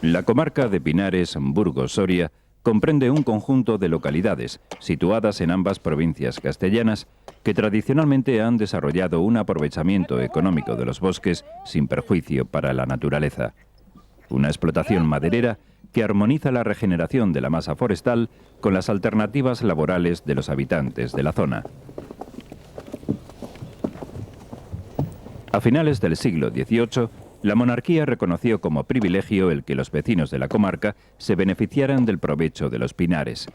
La comarca de Pinares, Burgos-Soria, comprende un conjunto de localidades situadas en ambas provincias castellanas que tradicionalmente han desarrollado un aprovechamiento económico de los bosques sin perjuicio para la naturaleza. Una explotación maderera que armoniza la regeneración de la masa forestal con las alternativas laborales de los habitantes de la zona. A finales del siglo XVIII, la monarquía reconoció como privilegio el que los vecinos de la comarca se beneficiaran del provecho de los pinares.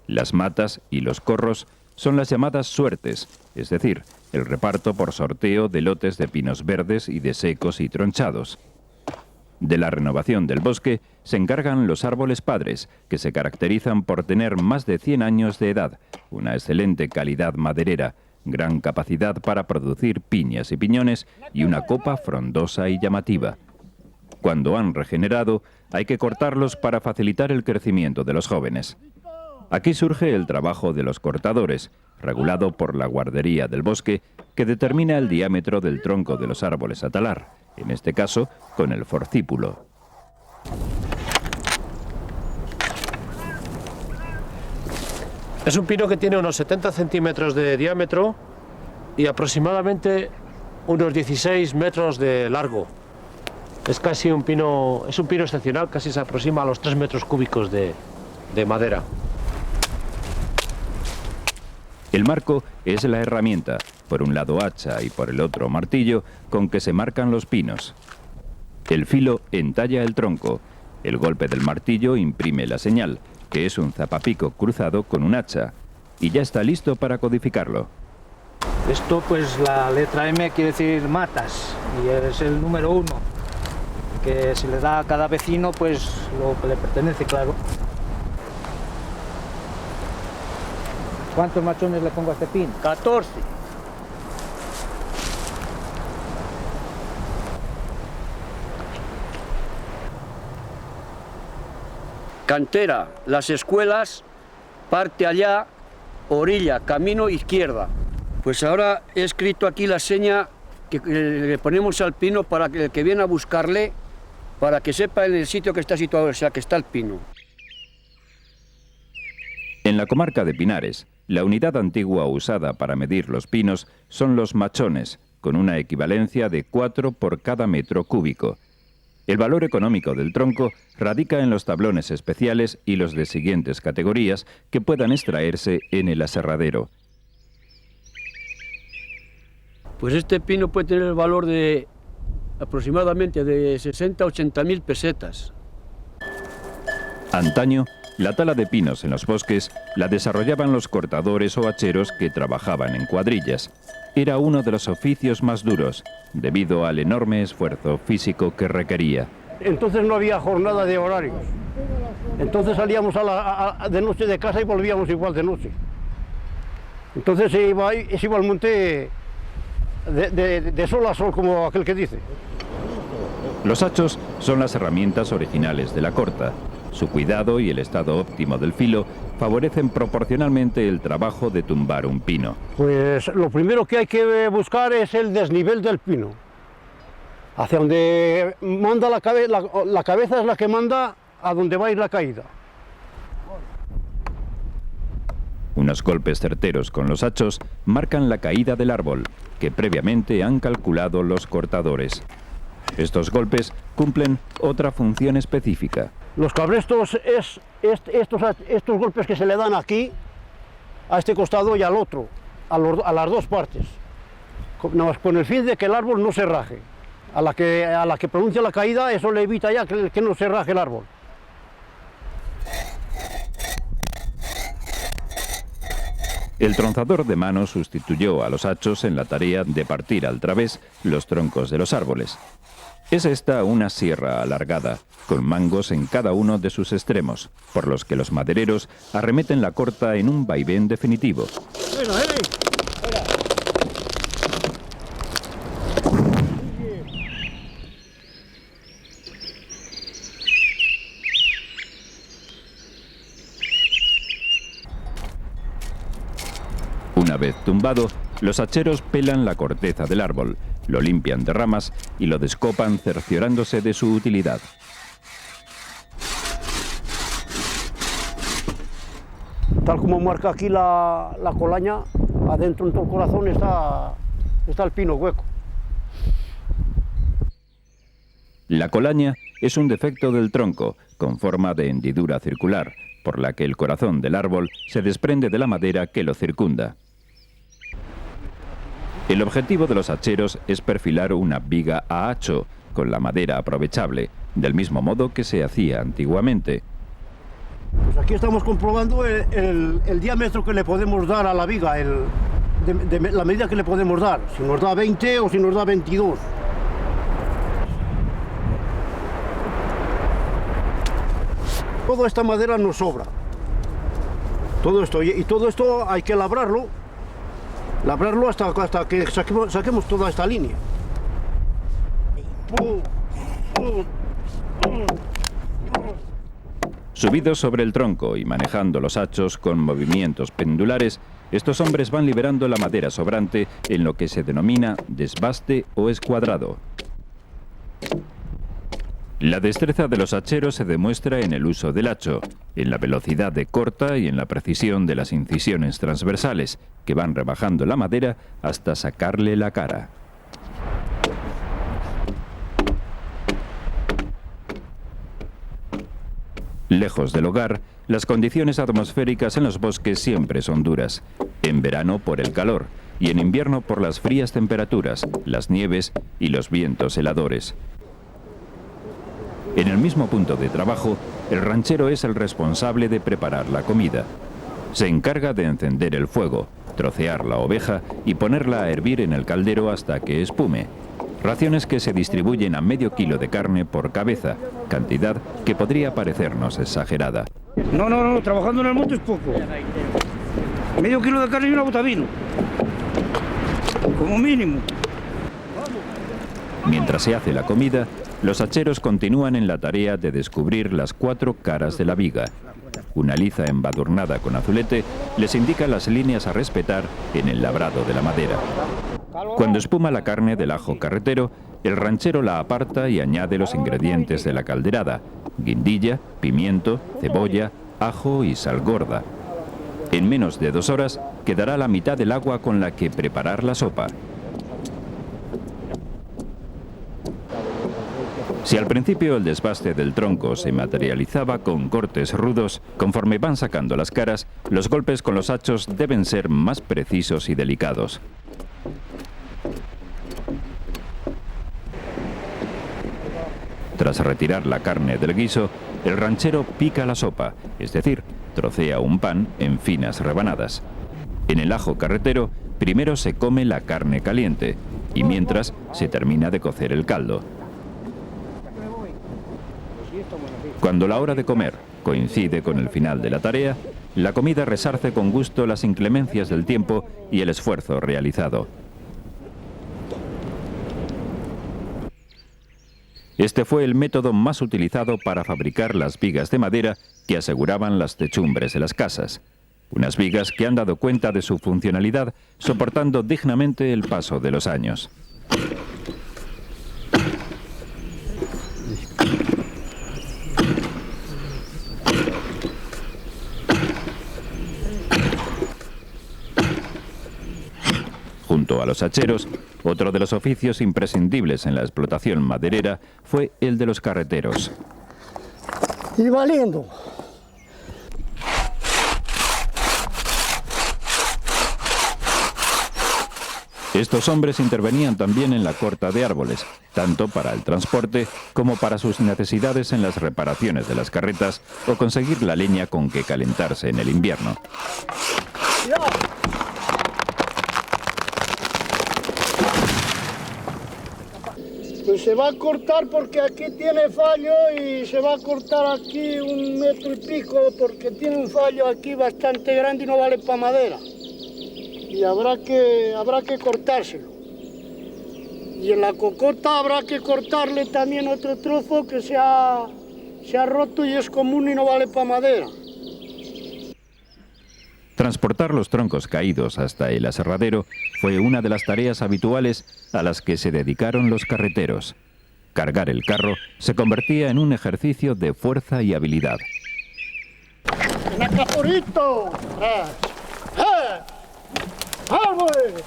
Las matas y los corros son las llamadas suertes, es decir, el reparto por sorteo de lotes de pinos verdes y de secos y tronchados. De la renovación del bosque se encargan los árboles padres, que se caracterizan por tener más de 100 años de edad, una excelente calidad maderera, gran capacidad para producir piñas y piñones y una copa frondosa y llamativa. Cuando han regenerado, hay que cortarlos para facilitar el crecimiento de los jóvenes. Aquí surge el trabajo de los cortadores, regulado por la guardería del bosque, que determina el diámetro del tronco de los árboles a talar, en este caso con el forcípulo. Es un pino que tiene unos 70 centímetros de diámetro y aproximadamente unos 16 metros de largo. Es casi un pino excepcional, casi se aproxima a los 3 metros cúbicos de madera. El marco es la herramienta, por un lado hacha y por el otro martillo, con que se marcan los pinos. El filo entalla el tronco. El golpe del martillo imprime la señal, que es un zapapico cruzado con un hacha, y ya está listo para codificarlo. Esto, pues la letra M quiere decir matas, y es el número 1, que se le da a cada vecino pues lo que le pertenece, claro. ¿Cuántos machones le pongo a este pino? 14. Cantera, las escuelas, parte allá, orilla, camino izquierda. Pues ahora he escrito aquí la seña que le ponemos al pino para que el que viene a buscarle, para que sepa en el sitio que está situado, o sea, que está el pino. En la comarca de Pinares, la unidad antigua usada para medir los pinos son los machones, con una equivalencia de 4 por cada metro cúbico. El valor económico del tronco radica en los tablones especiales y los de siguientes categorías que puedan extraerse en el aserradero. Pues este pino puede tener el valor de aproximadamente de 60 a 80 mil pesetas. Antaño, la tala de pinos en los bosques la desarrollaban los cortadores o hacheros que trabajaban en cuadrillas. Era uno de los oficios más duros, debido al enorme esfuerzo físico que requería. Entonces no había jornada de horarios. Entonces salíamos de noche de casa y volvíamos igual de noche. Entonces se iba al monte de sol a sol, como aquel que dice. Los hachos son las herramientas originales de la corta. Su cuidado y el estado óptimo del filo favorecen proporcionalmente el trabajo de tumbar un pino. Pues lo primero que hay que buscar es el desnivel del pino. Hacia donde manda la cabeza es la que manda a donde va a ir la caída. Unos golpes certeros con los hachos marcan la caída del árbol, que previamente han calculado los cortadores. Estos golpes cumplen otra función específica. Los cabrestos es estos golpes que se le dan aquí, a este costado y al otro, a las dos partes, con el fin de que el árbol no se raje. A la que pronuncia la caída, eso le evita ya que no se raje el árbol. El tronzador de mano sustituyó a los hachos en la tarea de partir al través los troncos de los árboles. Es esta una sierra alargada, con mangos en cada uno de sus extremos, por los que los madereros arremeten la corta en un vaivén definitivo. Una vez tumbado, los hacheros pelan la corteza del árbol, lo limpian de ramas y lo descopan cerciorándose de su utilidad. Tal como marca aquí la colaña, adentro en todo el corazón está el pino hueco. La colaña es un defecto del tronco, con forma de hendidura circular, por la que el corazón del árbol se desprende de la madera que lo circunda. El objetivo de los hacheros es perfilar una viga a hacho, con la madera aprovechable, del mismo modo que se hacía antiguamente. Pues aquí estamos comprobando el diámetro que le podemos dar a la viga, la medida que le podemos dar, si nos da 20 o si nos da 22. Toda esta madera nos sobra. Todo esto, y todo esto hay que labrarlo hasta que saquemos toda esta línea. Subidos sobre el tronco y manejando los hachos con movimientos pendulares, estos hombres van liberando la madera sobrante en lo que se denomina desbaste o escuadrado. La destreza de los hacheros se demuestra en el uso del hacho, en la velocidad de corta y en la precisión de las incisiones transversales, que van rebajando la madera hasta sacarle la cara. Lejos del hogar, las condiciones atmosféricas en los bosques siempre son duras. En verano por el calor y en invierno por las frías temperaturas, las nieves y los vientos heladores. En el mismo punto de trabajo, el ranchero es el responsable de preparar la comida. Se encarga de encender el fuego, trocear la oveja y ponerla a hervir en el caldero hasta que espume. Raciones que se distribuyen a medio kilo de carne por cabeza, cantidad que podría parecernos exagerada. No, trabajando en el monte es poco. Medio kilo de carne y una bota de vino, como mínimo. Mientras se hace la comida, los hacheros continúan en la tarea de descubrir las 4 caras de la viga. Una liza embadurnada con azulete les indica las líneas a respetar en el labrado de la madera. Cuando espuma la carne del ajo carretero, el ranchero la aparta y añade los ingredientes de la calderada: guindilla, pimiento, cebolla, ajo y sal gorda. En menos de 2 horas quedará la mitad del agua con la que preparar la sopa. Si al principio el desbaste del tronco se materializaba con cortes rudos, conforme van sacando las caras, los golpes con los hachos deben ser más precisos y delicados. Tras retirar la carne del guiso, el ranchero pica la sopa, es decir, trocea un pan en finas rebanadas. En el ajo carretero, primero se come la carne caliente y mientras se termina de cocer el caldo. Cuando la hora de comer coincide con el final de la tarea, la comida resarce con gusto las inclemencias del tiempo y el esfuerzo realizado. Este fue el método más utilizado para fabricar las vigas de madera que aseguraban las techumbres de las casas. Unas vigas que han dado cuenta de su funcionalidad, soportando dignamente el paso de los años. Junto a los hacheros, otro de los oficios imprescindibles en la explotación maderera fue el de los carreteros. Y valiendo. Estos hombres intervenían también en la corta de árboles, tanto para el transporte como para sus necesidades en las reparaciones de las carretas o conseguir la leña con que calentarse en el invierno. Pues se va a cortar porque aquí tiene fallo y se va a cortar aquí 1,5 metros porque tiene un fallo aquí bastante grande y no vale para madera. Y habrá que cortárselo. Y en la cocota habrá que cortarle también otro trozo que se ha roto y es común y no vale para madera. Transportar los troncos caídos hasta el aserradero fue una de las tareas habituales a las que se dedicaron los carreteros. Cargar el carro se convertía en un ejercicio de fuerza y habilidad. ven acá, Torito. ¡Hombre!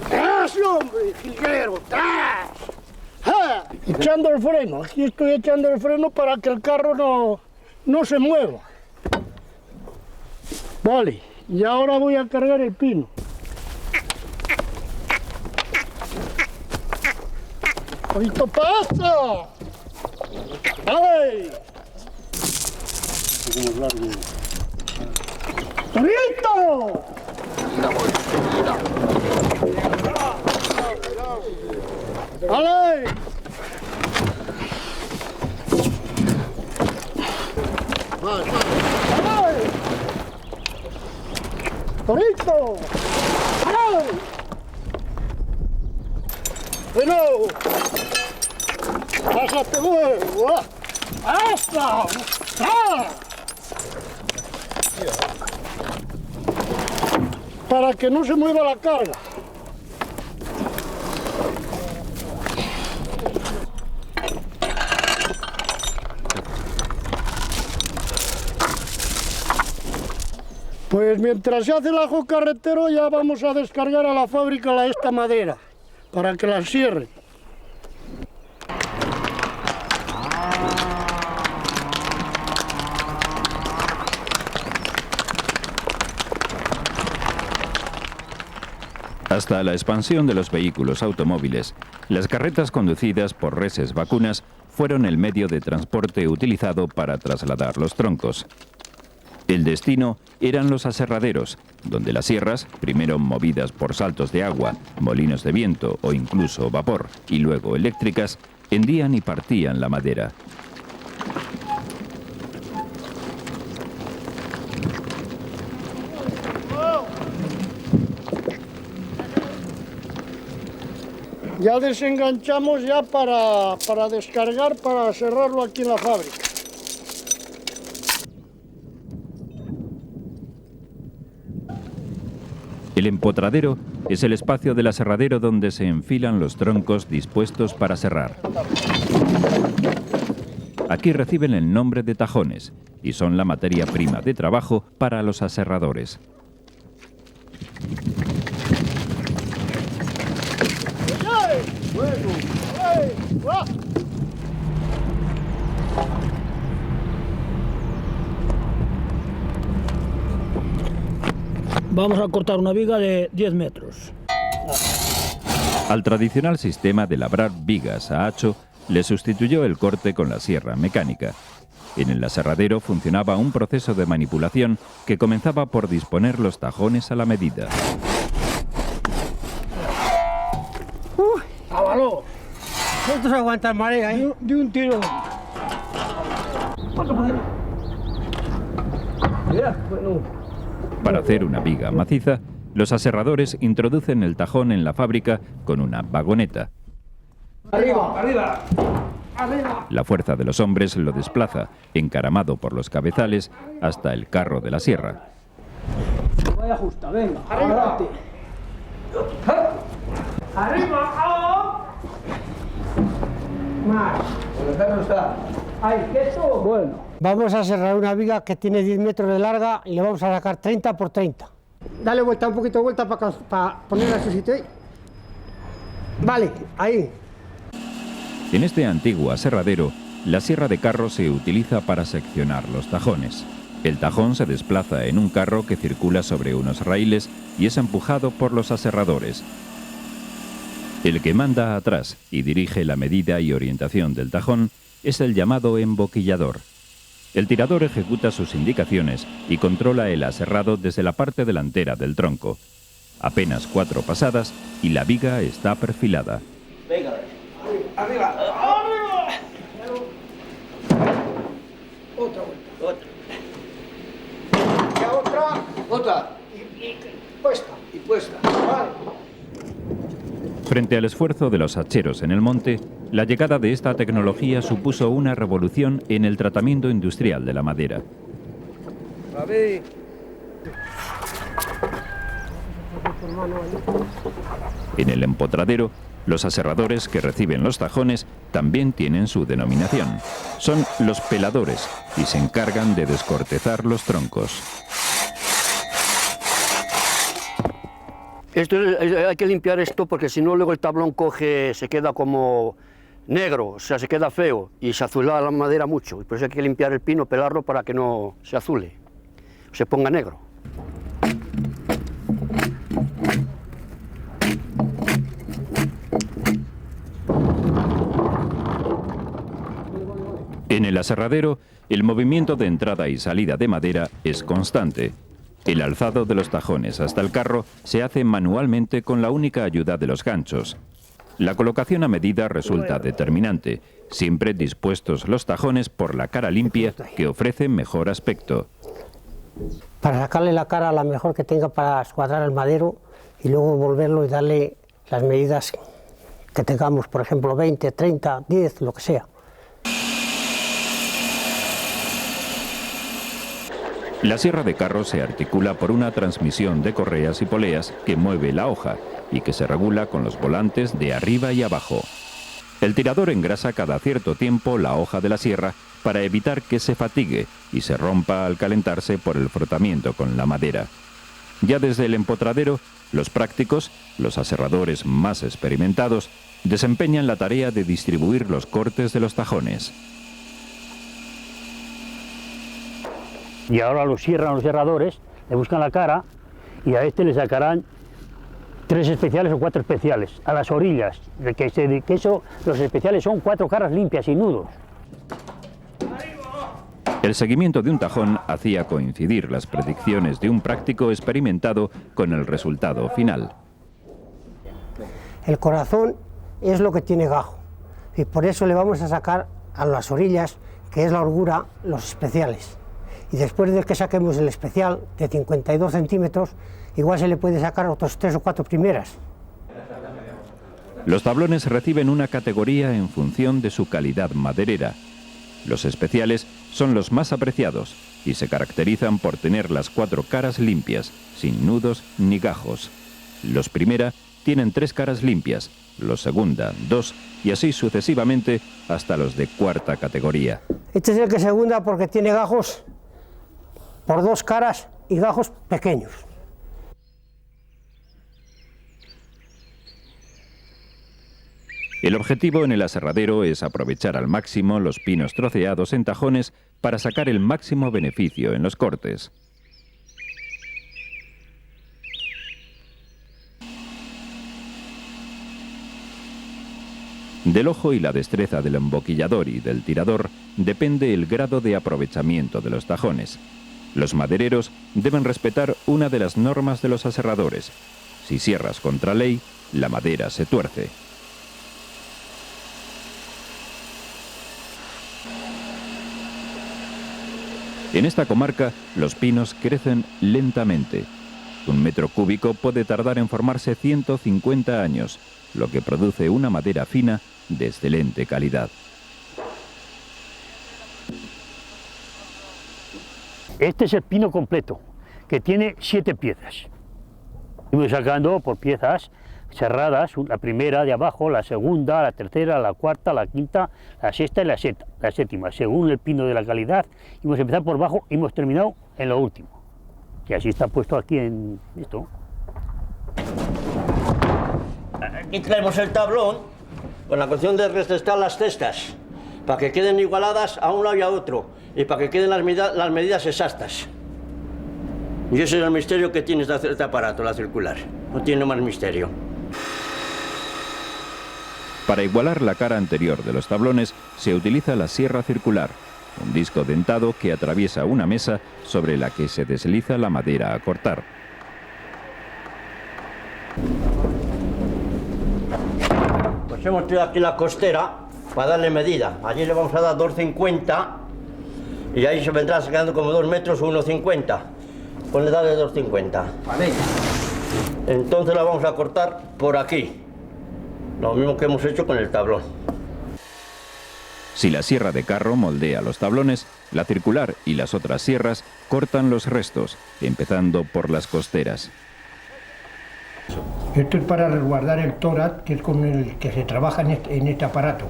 ¡Tras, hombre! ¡Jilguero! ¡Tras! Echando el freno. Aquí estoy echando el freno para que el carro no se mueva. Vale, y ahora voy a cargar el pino. ¡Torito, pasa! ¡Ay! ¡Torito! ¡Vale! ¡Vale! ¡Torito! ¡Vale! ¡Bueno! ¡Pásate, huevo! ¡Hasta! ¡Ah! Para que no se mueva la carga. Pues mientras se hace el ajo carretero ya vamos a descargar a la fábrica esta madera para que la cierre. Hasta la expansión de los vehículos automóviles, las carretas conducidas por reses vacunas fueron el medio de transporte utilizado para trasladar los troncos. El destino eran los aserraderos, donde las sierras, primero movidas por saltos de agua, molinos de viento o incluso vapor, y luego eléctricas, hendían y partían la madera. Ya desenganchamos ya para descargar, para cerrarlo aquí en la fábrica. El empotradero es el espacio del aserradero donde se enfilan los troncos dispuestos para serrar. Aquí reciben el nombre de tajones y son la materia prima de trabajo para los aserradores. Vamos a cortar una viga de 10 metros. Al tradicional sistema de labrar vigas a hacho le sustituyó el corte con la sierra mecánica. En el aserradero funcionaba un proceso de manipulación que comenzaba por disponer los tajones a la medida. ¡Ábalo! ¿Cuántos aguantan marea, de un tiro? Para hacer una viga maciza, los aserradores introducen el tajón en la fábrica con una vagoneta. ¡Arriba! ¡Arriba! ¡Arriba! La fuerza de los hombres lo desplaza, encaramado por los cabezales, hasta el carro de la sierra. Vaya justa, venga, arriba. ¡Arriba! Más. El carro está. ¡Ay, queso! Bueno. Vamos a cerrar una viga que tiene 10 metros de larga y le vamos a sacar 30 por 30. Dale vuelta, un poquito de vuelta para ponerla a su sitio ahí. Vale, ahí. En este antiguo aserradero, la sierra de carro se utiliza para seccionar los tajones. El tajón se desplaza en un carro que circula sobre unos raíles y es empujado por los aserradores. El que manda atrás y dirige la medida y orientación del tajón es el llamado emboquillador. El tirador ejecuta sus indicaciones y controla el aserrado desde la parte delantera del tronco. Apenas 4 pasadas y la viga está perfilada. Venga, arriba, arriba. Otra vuelta. Otra. Otra. Y puesta. Y puesta. Vale. Frente al esfuerzo de los hacheros en el monte, la llegada de esta tecnología supuso una revolución en el tratamiento industrial de la madera. En el empotradero, Los aserradores que reciben los tajones también tienen su denominación. Son los peladores y se encargan de descortezar los troncos. Hay que limpiar esto porque si no luego el tablón se queda como negro, o sea, se queda feo y se azula la madera mucho. Por eso hay que limpiar el pino, pelarlo para que no se azule, se ponga negro. En el aserradero, el movimiento de entrada y salida de madera es constante. El alzado de los tajones hasta el carro se hace manualmente con la única ayuda de los ganchos. La colocación a medida resulta determinante, siempre dispuestos los tajones por la cara limpia que ofrece mejor aspecto. Para sacarle la cara a la mejor que tenga para escuadrar el madero y luego volverlo y darle las medidas que tengamos, por ejemplo 20, 30, 10, lo que sea. La sierra de carro se articula por una transmisión de correas y poleas que mueve la hoja y que se regula con los volantes de arriba y abajo. El tirador engrasa cada cierto tiempo la hoja de la sierra para evitar que se fatigue y se rompa al calentarse por el frotamiento con la madera. Ya desde el empotradero, los prácticos, los aserradores más experimentados, desempeñan la tarea de distribuir los cortes de los tajones. Y ahora lo cierran los serradores, le buscan la cara y a este le sacarán 3 especiales o 4 especiales, a las orillas, los especiales son 4 caras limpias y nudos. El seguimiento de un tajón hacía coincidir las predicciones de un práctico experimentado con el resultado final. El corazón es lo que tiene gajo y por eso le vamos a sacar a las orillas, que es la holgura, los especiales. Y después de que saquemos el especial de 52 centímetros, igual se le puede sacar otros 3 o 4 primeras. Los tablones reciben una categoría en función de su calidad maderera. Los especiales son los más apreciados y se caracterizan por tener las 4 caras limpias, sin nudos ni gajos. Los primera tienen 3 caras limpias, los segunda 2 y así sucesivamente hasta los de cuarta categoría. Este es el que segunda porque tiene gajos por 2 caras y gajos pequeños. El objetivo en el aserradero es aprovechar al máximo los pinos troceados en tajones para sacar el máximo beneficio en los cortes. Del ojo y la destreza del emboquillador y del tirador depende el grado de aprovechamiento de los tajones. Los madereros deben respetar una de las normas de los aserradores. Si sierras contra ley, la madera se tuerce. En esta comarca, los pinos crecen lentamente. 1 metro cúbico puede tardar en formarse 150 años, lo que produce una madera fina de excelente calidad. Este es el pino completo, que tiene 7 piezas. Voy sacando por piezas cerradas, la primera de abajo, la segunda, la tercera, la cuarta, la quinta, la sexta y la séptima, según el pino de la calidad. Hemos empezado por abajo y hemos terminado en lo último. Y así está puesto aquí en esto. Aquí traemos el tablón con la cuestión de restar las cestas, para que queden igualadas a un lado y a otro, y para que queden las medidas exactas. Y ese es el misterio que tiene este aparato, la circular. No tiene más misterio. Para igualar la cara anterior de los tablones se utiliza la sierra circular, un disco dentado que atraviesa una mesa sobre la que se desliza la madera a cortar. Pues hemos tirado aquí la costera para darle medida. Allí le vamos a dar 2,50 y ahí se vendrá sacando como 2 metros o 1,50. Ponle darle 2,50. Vale. Entonces la vamos a cortar por aquí. Lo mismo que hemos hecho con el tablón. Si la sierra de carro moldea los tablones, la circular y las otras sierras cortan los restos, empezando por las costeras. Esto es para resguardar el tórax, que es con el que se trabaja en este aparato,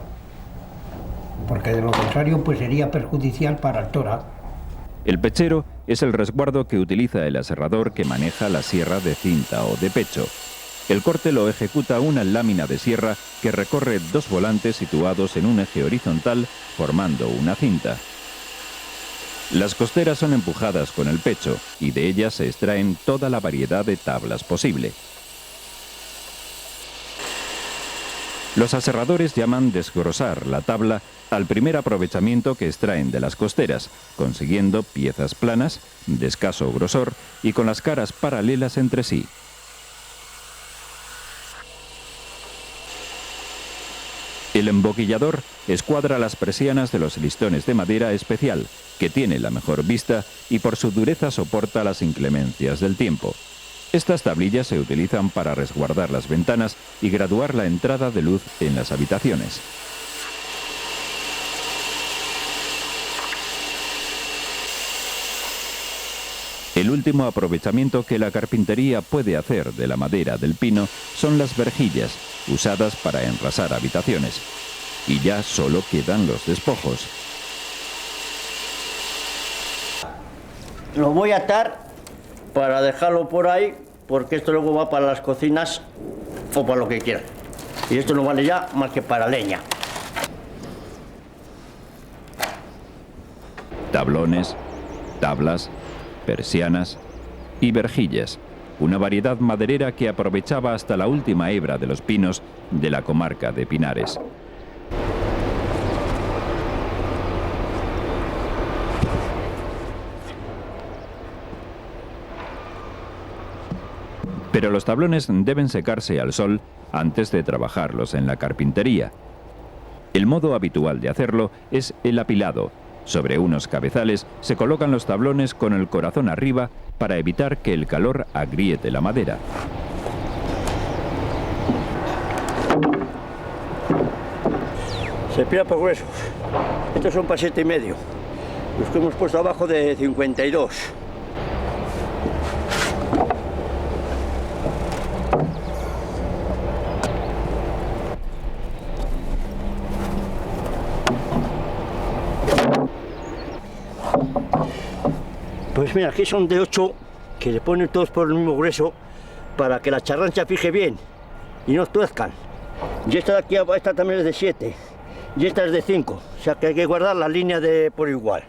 porque de lo contrario pues sería perjudicial para el tórax. El pechero es el resguardo que utiliza el aserrador que maneja la sierra de cinta o de pecho. El corte lo ejecuta una lámina de sierra que recorre dos volantes situados en un eje horizontal formando una cinta. Las costeras son empujadas con el pecho y de ellas se extraen toda la variedad de tablas posible. Los aserradores llaman desgrosar la tabla al primer aprovechamiento que extraen de las costeras, consiguiendo piezas planas, de escaso grosor y con las caras paralelas entre sí. El emboquillador escuadra las persianas de los listones de madera especial, que tiene la mejor vista y por su dureza soporta las inclemencias del tiempo. Estas tablillas se utilizan para resguardar las ventanas y graduar la entrada de luz en las habitaciones. El último aprovechamiento que la carpintería puede hacer de la madera del pino son las verjillas, usadas para enrasar habitaciones. Y ya solo quedan los despojos. Lo voy a atar para dejarlo por ahí, porque esto luego va para las cocinas o para lo que quieran. Y esto no vale ya más que para leña. Tablones, tablas, persianas y verjillas, una variedad maderera que aprovechaba hasta la última hebra de los pinos de la comarca de Pinares. Pero los tablones deben secarse al sol antes de trabajarlos en la carpintería. El modo habitual de hacerlo es el apilado. Sobre unos cabezales se colocan los tablones con el corazón arriba para evitar que el calor agriete la madera. Se pila por grueso. Estos son para 7,5. Los que hemos puesto abajo de 52. Pues mira, aquí son de 8, que le ponen todos por el mismo grueso para que la charrancha fije bien y no tuezcan. Y esta de aquí, esta también es de 7 y esta es de 5, o sea que hay que guardar la línea de por igual.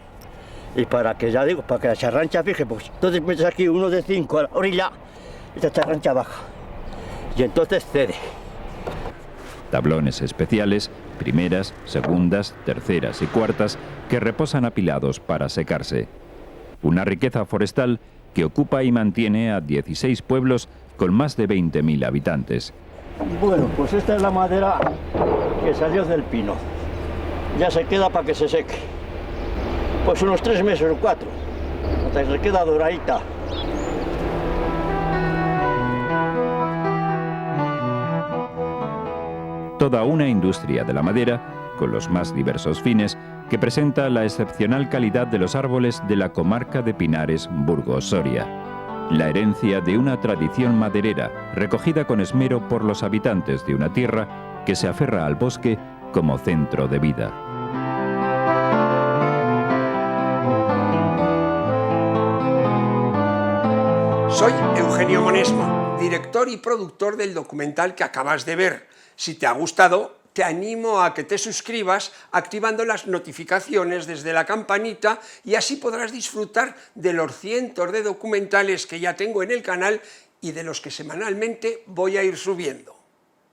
Y para que, ya digo, para que la charrancha fije, pues entonces metes aquí uno de 5 a la orilla, esta charrancha baja y entonces cede. Tablones especiales, primeras, segundas, terceras y cuartas, que reposan apilados para secarse. Una riqueza forestal que ocupa y mantiene a 16 pueblos con más de 20.000 habitantes. Bueno, pues esta es la madera que salió del pino. Ya se queda para que se seque. Pues unos 3 meses o 4, hasta que se queda doradita. Toda una industria de la madera, con los más diversos fines, que presenta la excepcional calidad de los árboles de la comarca de Pinares, Burgos, Soria. La herencia de una tradición maderera recogida con esmero por los habitantes de una tierra que se aferra al bosque como centro de vida. Soy Eugenio Monesma, director y productor del documental que acabas de ver. Si te ha gustado, te animo a que te suscribas activando las notificaciones desde la campanita y así podrás disfrutar de los cientos de documentales que ya tengo en el canal y de los que semanalmente voy a ir subiendo.